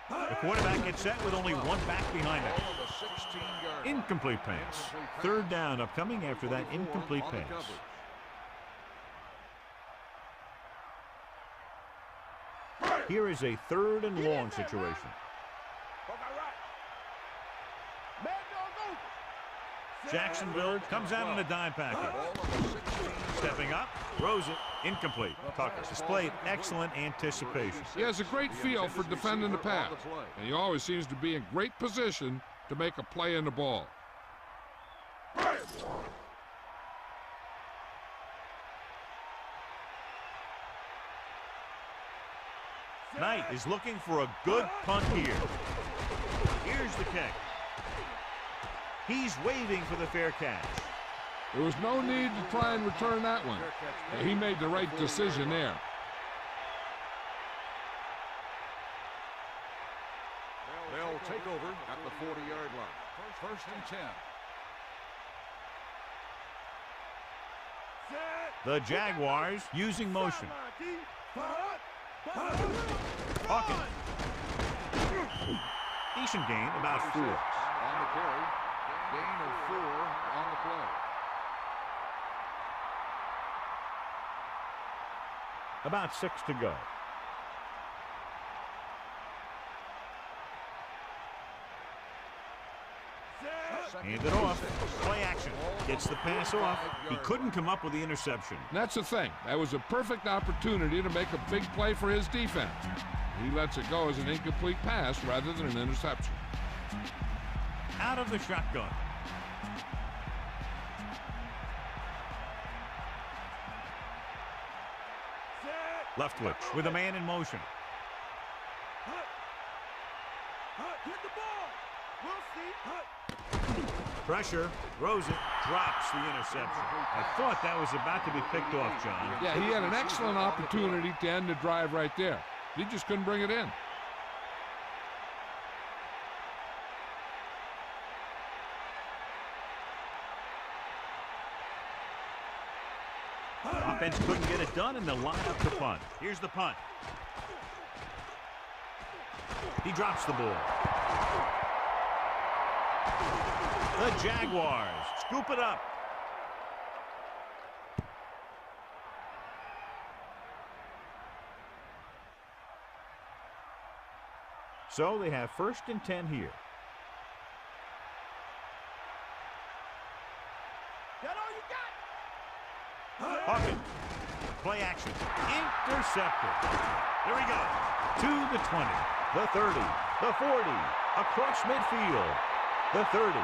S1: The quarterback gets set with only one back behind him. Incomplete pass. 3rd down upcoming after that incomplete pass. Here is a 3rd and long situation. Jacksonville comes out in a dime package. Stepping up, throws it, incomplete. Tucker displayed excellent anticipation.
S2: He has a great feel for defending the pass, and he always seems to be in great position to make a play in the ball.
S1: Knight is looking for a good punt here. Here's the kick. He's waving for the fair catch.
S2: There was no need to try and return that one. He made the right decision there.
S3: They'll take over at the 40-yard line. 1st and 10.
S1: The Jaguars using motion. Hawkins. Decent gain, about 4.
S3: On the carry. Gain of 4 on the play.
S1: About 6 to go. Hand it off. Play action. Gets the pass off. He couldn't come up with the interception.
S2: And that's the thing. That was a perfect opportunity to make a big play for his defense. He lets it go as an incomplete pass rather than an interception.
S1: Out of the shotgun. Leftwich with a man in motion.
S4: Hit the ball. We'll see.
S1: Pressure, throws it, drops the interception. I thought that was about to be picked off, John.
S2: Yeah, he had an excellent opportunity to end the drive right there. He just couldn't bring it in.
S1: Offense couldn't get it done, and they'll line up to punt. Here's the punt. He drops the ball. The Jaguars scoop it up. So they have 1st and 10 here.
S4: That all you got?
S1: Hawkins. Play action. Intercepted. There we go. To the 20, the 30, the 40, across midfield, the 30,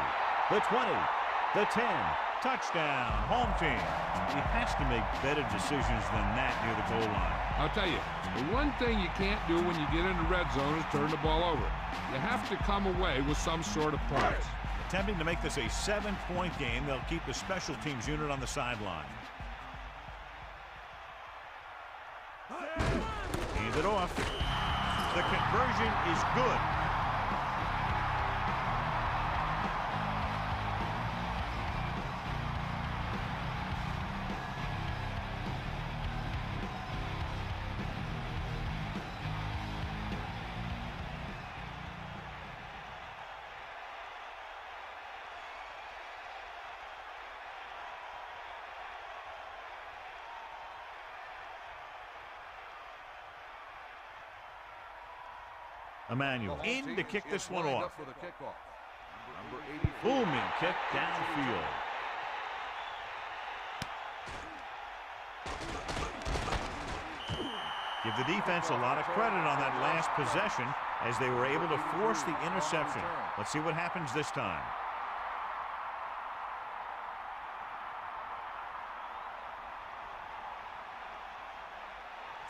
S1: the 20, the 10. Touchdown, home team. He has to make better decisions than that near the goal line.
S2: I'll tell you, the one thing you can't do when you get in the red zone is turn the ball over. You have to come away with some sort of points.
S1: Attempting to make this a 7-point game, they'll keep the special teams unit on the sideline. Hands it off. The conversion is good. Emmanuel in to kick this one off. Booming kick downfield. Give the defense a lot of credit on that last possession as they were able to force the interception. Let's see what happens this time.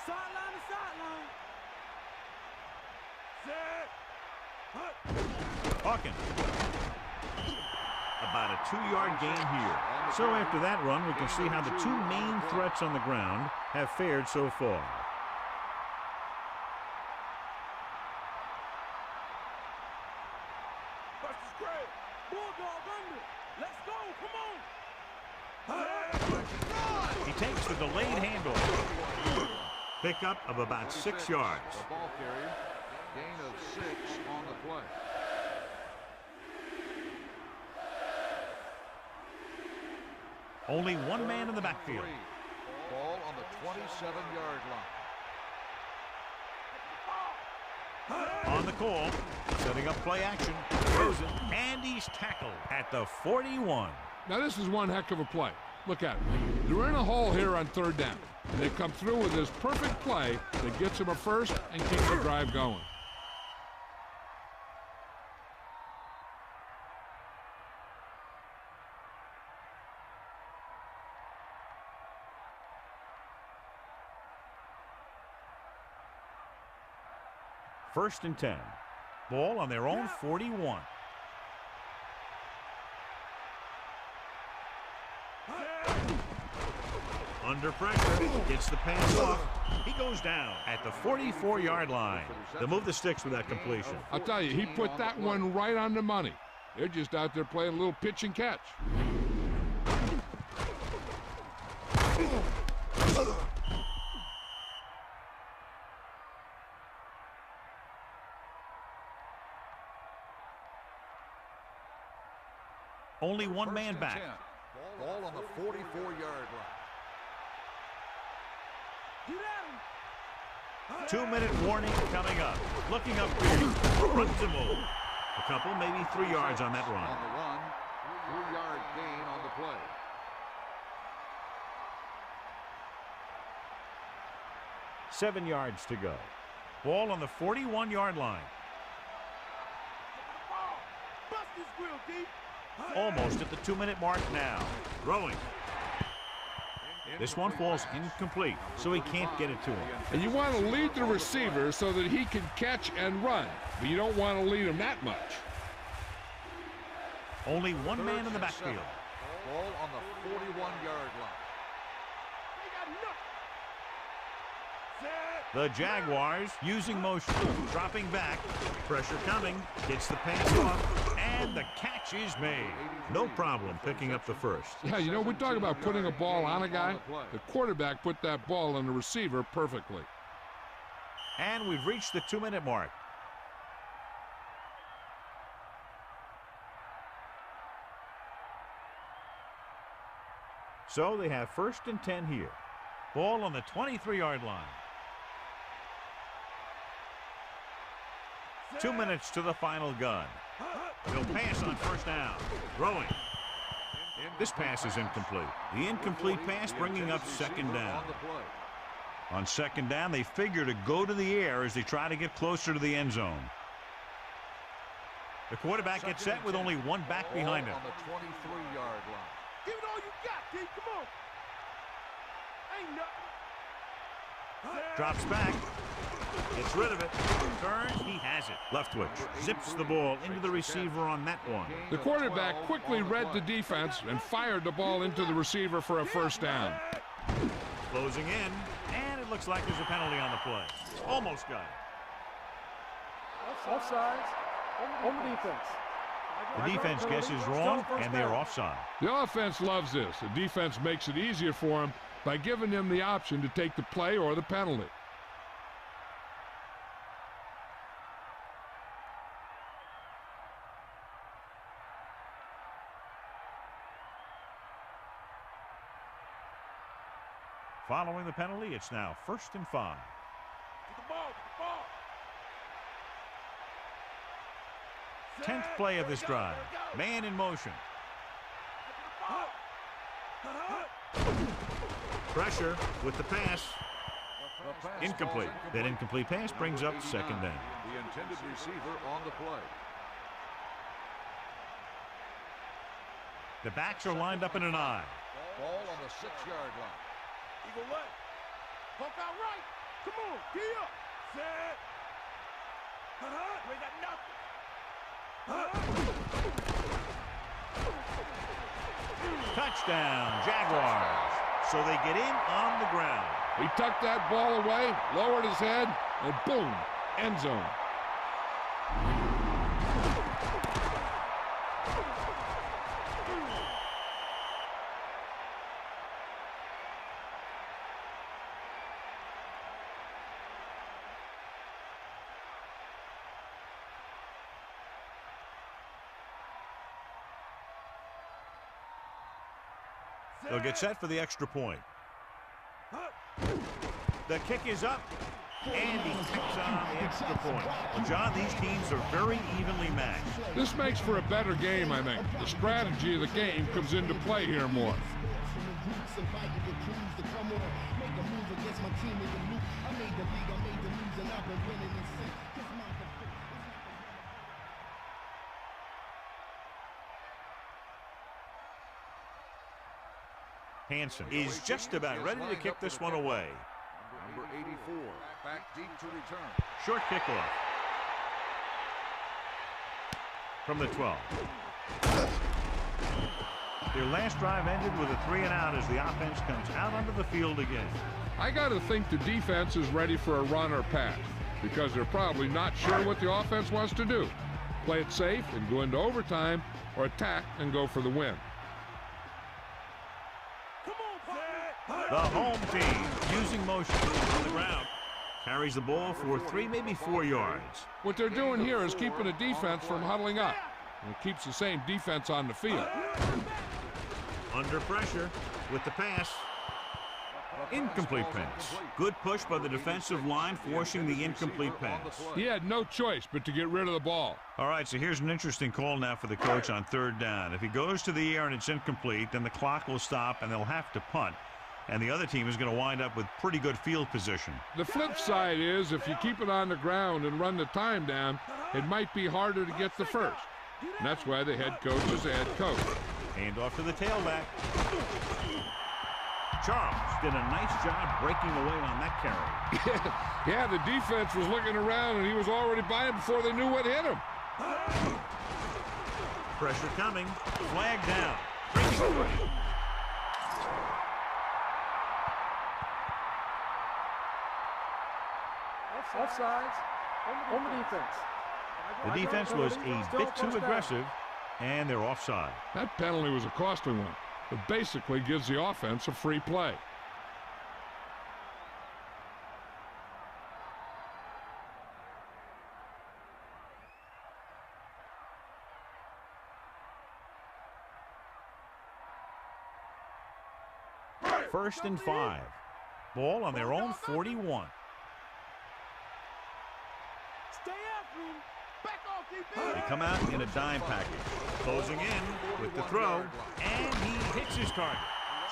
S4: Sideline to sideline.
S1: Hawkins. About a 2-yard gain here. So after that run, we can see how the 2 main threats on the ground have fared so far.
S4: Versus Craig. Bulldog under. Let's go. Come on.
S1: He takes the delayed handoff. Pickup of about 6 yards.
S3: The ball carrier. Gain of 6 on the play.
S1: Only one man in the backfield.
S3: Ball on the 27-yard line.
S1: On the call, setting up play action, throws it, and he's tackled at the 41.
S2: Now this is one heck of a play. Look at it. They're in a hole here on 3rd down. And they come through with this perfect play that gets them a first and keeps the drive going.
S1: First and 10. Ball on their own 41. Under pressure, gets the pass off. He goes down at the 44-yard line. They'll move the sticks with that completion.
S2: I'll tell you, he put that one right on the money. They're just out there playing a little pitch and catch.
S1: Only one man back.
S3: Ball on the 44-yard line.
S1: 2-minute warning coming up. Looking up here. Runs the move. A couple, maybe 3 yards on that run.
S3: On the run, 3-yard gain on the play.
S1: Seven yards to go. Ball on the 41-yard line.
S4: Bust this grill, D.
S1: Almost at the 2-minute mark now. Throwing. This one falls incomplete, so he can't get it to him.
S2: And you want to lead the receiver so that he can catch and run, but you don't want to lead him that much.
S1: Only one man in the backfield.
S3: Ball on the 41-yard line.
S1: The Jaguars using motion, dropping back, pressure coming, gets the pass off, and the catch is made. No problem picking up the first.
S2: Yeah, you know, we talk about putting a ball on a guy. The quarterback put that ball on the receiver perfectly.
S1: And we've reached the 2-minute mark. So they have 1st and 10 here. Ball on the 23-yard line. 2 minutes to the final gun. They'll pass on 1st down. Throwing. This pass is incomplete. The incomplete pass bringing up 2nd down. On 2nd down, they figure to go to the air as they try to get closer to the end zone. The quarterback gets set with only one back behind him.
S3: On the 23-yard line.
S4: Give it all you got, D. Come on. Ain't nothing.
S1: Drops back. Gets rid of it. Turns. He has it. Left twitch. Zips the ball into the receiver on that one.
S2: The quarterback quickly read the defense and fired the ball into the receiver for a 1st down.
S1: Closing in. And it looks like there's a penalty on the play. Almost got it.
S5: Offsides. On the defense.
S1: The defense guesses wrong, and they're offside.
S2: The offense loves this. The defense makes it easier for them by giving them the option to take the play or the penalty.
S1: Following the penalty, it's now 1st and 5.
S4: Get the ball.
S1: 10th play of this drive. Man in motion. Pressure with the pass. Incomplete. That incomplete pass brings up 2nd down.
S3: The intended receiver on the play.
S1: The backs are lined up in an I.
S3: Ball on the 6-yard line.
S4: Eagle left. Pump out right. Come on. Gee up. Set. We got nothing.
S1: Touchdown, Jaguars. So they get in on the ground.
S2: He tucked that ball away, lowered his head, and boom, end zone.
S1: They'll get set for the extra point. The kick is up, and he kicks on the extra point. Well, John, these teams are very evenly matched.
S2: This makes for a better game, I think. The strategy of the game comes into play here more.
S1: Hansen is just about ready to kick this one away.
S3: Number 84, back deep to return.
S1: Short kickoff. From the 12. Their last drive ended with a 3-and-out as the offense comes out onto the field again.
S2: I got to think the defense is ready for a run or pass because they're probably not sure what the offense wants to do. Play it safe and go into overtime, or attack and go for the win.
S1: The home team using motion on the ground. Carries the ball for 3, maybe 4 yards.
S2: What they're doing here is keeping the defense from huddling up. And it keeps the same defense on the field.
S1: Under pressure with the pass. Incomplete pass. Good push by the defensive line, forcing the incomplete pass.
S2: He had no choice but to get rid of the ball.
S1: All right, so here's an interesting call now for the coach on 3rd down. If he goes to the air and it's incomplete, then the clock will stop and they'll have to punt. And the other team is going to wind up with pretty good field position.
S2: The flip side is if you keep it on the ground and run the time down, it might be harder to get the first. And that's why the head coach is the head coach.
S1: Hand off to the tailback. Charles did a nice job breaking away on that carry.
S2: Yeah, the defense was looking around and he was already by him before they knew what hit him.
S1: Pressure coming. Flag down. Breaking free.
S5: Offsides on the defense.
S1: The defense was a bit too aggressive, and they're offside.
S2: That penalty was a costly one. It basically gives the offense a free play.
S1: 1st and 5. Ball on their own 41.
S4: Stay after him. Back off, defense.
S1: They come out in a dime package. Closing in with the throw, and he hits his target.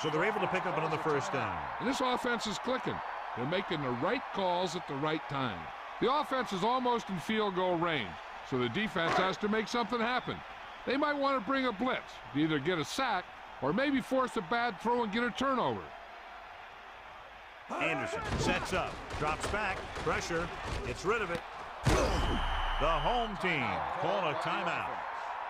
S1: So they're able to pick up another 1st down.
S2: And this offense is clicking. They're making the right calls at the right time. The offense is almost in field goal range, so the defense has to make something happen. They might want to bring a blitz, to either get a sack or maybe force a bad throw and get a turnover.
S1: Anderson sets up, drops back, pressure, gets rid of it. The home team call a timeout.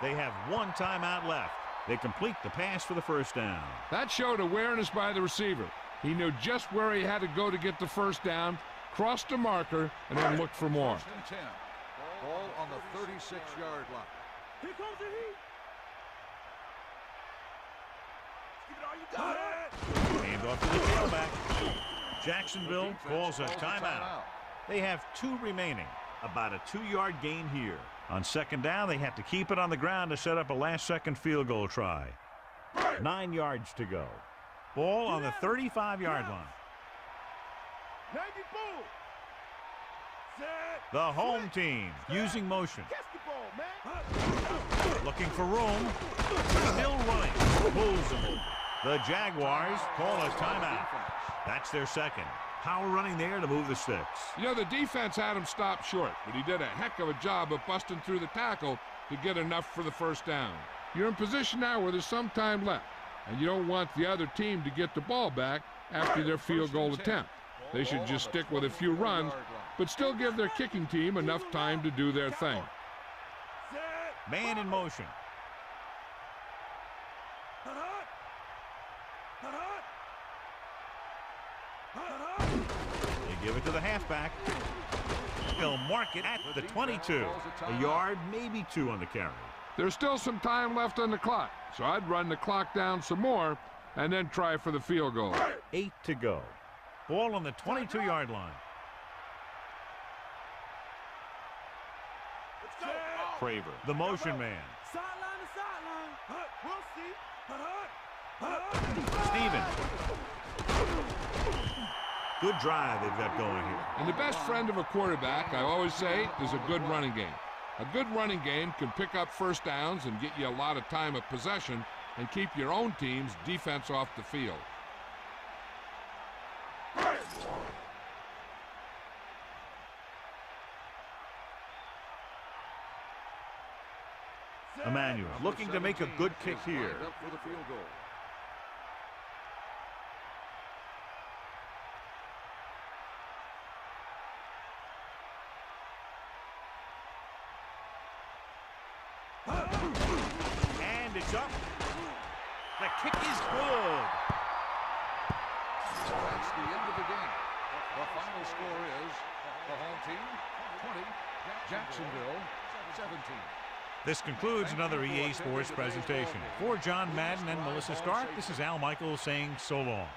S1: They have 1 timeout left. They complete the pass for the 1st down.
S2: That showed awareness by the receiver. He knew just where he had to go to get the 1st down, crossed the marker, and then looked for more.
S3: 1st and 10. Ball on the 36-yard line.
S4: Here comes the heat. Give it all you got.
S1: Hand off to the tailback. Jacksonville calls a timeout. They have 2 remaining. About a 2-yard gain here. On 2nd down, they have to keep it on the ground to set up a last-second field goal try. 9 yards to go. Ball on the 35-yard line.
S4: 94. Set.
S1: The home team using motion.
S4: Catch the ball, man.
S1: Looking for room. Still running. Pulls them over. The Jaguars call a timeout. That's their 2nd. Power running there to move the sticks.
S2: You know, the defense had him stop short, but he did a heck of a job of busting through the tackle to get enough for the 1st down. You're in position now where there's some time left, and you don't want the other team to get the ball back after their field goal attempt. They should just stick with a few runs, but still give their kicking team enough time to do their thing.
S1: Man in motion. They give it to the halfback. He'll mark it at the 22. A yard, maybe 2 on the carry.
S2: There's still some time left on the clock, so I'd run the clock down some more and then try for the field goal.
S1: 8 to go. Ball on the 22-yard line. Craver, the motion man.
S4: Sideline to sideline. We'll see.
S1: Stevens. Good drive they've got going here.
S2: And the best friend of a quarterback, I always say, is a good running game. A good running game can pick up 1st downs and get you a lot of time of possession and keep your own team's defense off the field.
S1: Emmanuel looking to make a good kick here.
S3: Up for the field goal.
S1: And it's up. The kick is good.
S3: That's the end of the game. The final score is the home team 20, Jacksonville 17.
S1: This concludes another EA Sports presentation. For John Madden and Melissa Stark, this is Al Michaels saying so long.